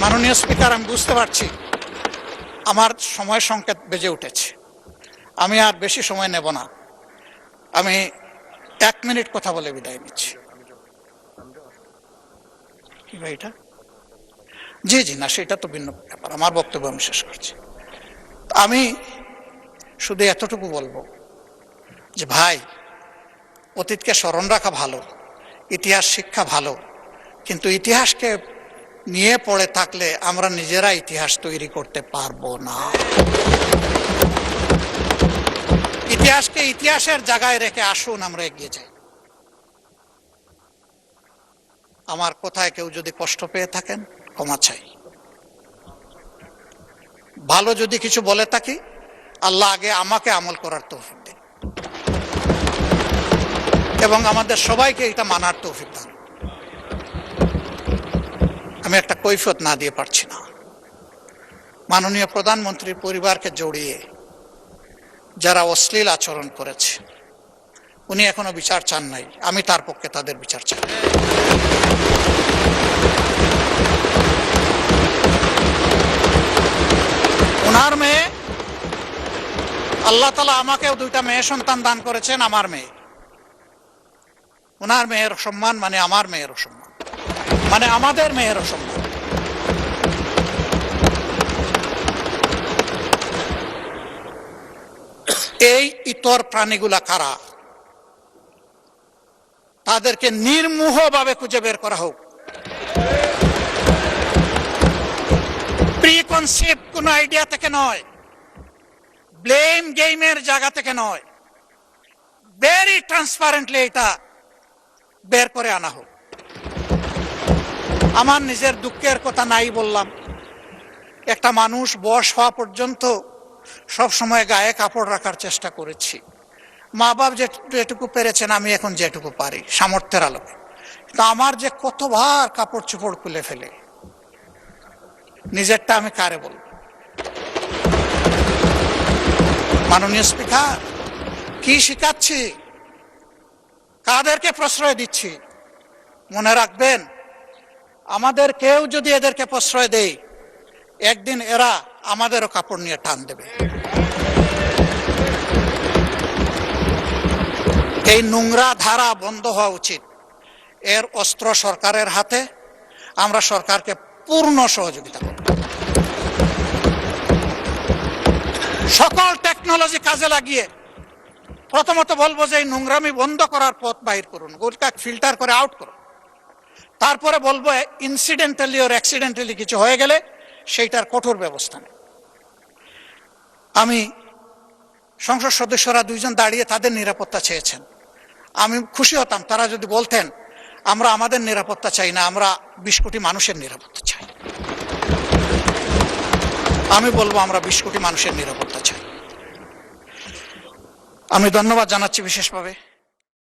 মাননীয় স্পিকার, আমি বুঝতে পারছি আমার সময় সংকেত বেজে উঠেছে। আমি আর বেশি সময় নেব না। আমি 1 মিনিট কথা বলে বিদায় নিচ্ছি। কি ভাই এটা? জি জি, না সেটা তো ভিন্ন ব্যাপার। আমার বক্তব্য আমি শেষ করছি। আমি শুধু এতটুকু বলবো যে ভাই, অতীতকে স্মরণ রাখা ভালো, ইতিহাস শিক্ষা ভালো, কিন্তু ইতিহাসকে নিয়ে পড়ে থাকলে আমরা নিজেরা ইতিহাস তৈরি করতে পারবো না। ইতিহাসকে ইতিহাসের জায়গায় রেখে আসুন আমরা এগিয়ে যাই। আমার কথায় কেউ যদি কষ্ট পেয়ে থাকেন, ক্ষমা চাই। ভালো যদি কিছু বলে থাকি, আল্লাহ আগে আমাকে আমল করার তৌফিক দেন এবং আমাদের সবাইকে এটা মানার তৌফিক দেন। আমি একটা কৈফিয়ত না দিয়ে পারছি না। মাননীয় প্রধানমন্ত্রীর পরিবারকে জড়িয়ে যারা অশ্লীল আচরণ করেছে, উনি এখনো বিচার চান নাই, আমি তার পক্ষে তাদের বিচার চাই। ওনার মেয়ে, আল্লাহ তাআলা আমাকেও 2টা মেয়ে সন্তান দান করেছেন, আমার মেয়ে। ওনার মেয়ের সম্মান মানে আমার মেয়েরও সম্মান, মানে আমাদের মেয়েরও সম্মান। এই ইতর প্রাণীগুলা কারা, তাদেরকে নির্মোহভাবে খুঁজে বের করা হোক। প্রিকনসেপ্ট কোন আইডিয়া থেকে নয়, ব্লেম গেমের জায়গা থেকে নয়, ভেরি ট্রান্সপারেন্টলি এটা বের করে আনা হোক। আমার নিজের দুঃখের কথা নাই বললাম, একটা মানুষ বয়স হওয়া পর্যন্ত সব সময় গায়ে কাপড় রাখার চেষ্টা করেছি। মা বাপ যেটুকু পেরেছেন, আমি এখন যেটুকু পারি সামর্থ্যের আলোকে। তা আমার যে কতবার কাপড় চোপড় খুলে ফেলে, নিজেরটা আমি কারে বলব? মাননীয় স্পিকার, কি শিখাচ্ছি, কাদেরকে প্রশ্রয় দিচ্ছি? মনে রাখবেন, আমাদের কেউ যদি এদেরকে প্রশ্রয় দেয়, একদিন এরা আমাদেরও কাপড় নিয়ে টান দেবে। এই নোংরা ধারা বন্ধ হওয়া উচিত। এর অস্ত্র সরকারের হাতে, আমরা সরকারকে পূর্ণ সহযোগিতা করব। সকল টেকনোলজি কাজে লাগিয়ে প্রথমত বলবো যে এই নোংরামি বন্ধ করার পথ বাহির করুন, গোলটা ফিল্টার করে আউট করুন। তারপরে বলবো ইনসিডেন্টালি ওর অ্যাক্সিডেন্টালি কিছু হয়ে গেলে সেইটার কঠোর ব্যবস্থা নেই। আমি সংসদ সদস্যরা 2 জন দাঁড়িয়ে তাদের নিরাপত্তা চেয়েছেন, আমি খুশি হতাম তারা যদি বলতেন আমরা আমাদের নিরাপত্তা চাই না, আমরা 20 কোটি মানুষের নিরাপত্তা চাই। আমি বলবো আমরা 20 কোটি মানুষের নিরাপত্তা চাই। আমি ধন্যবাদ জানাচ্ছি বিশেষভাবে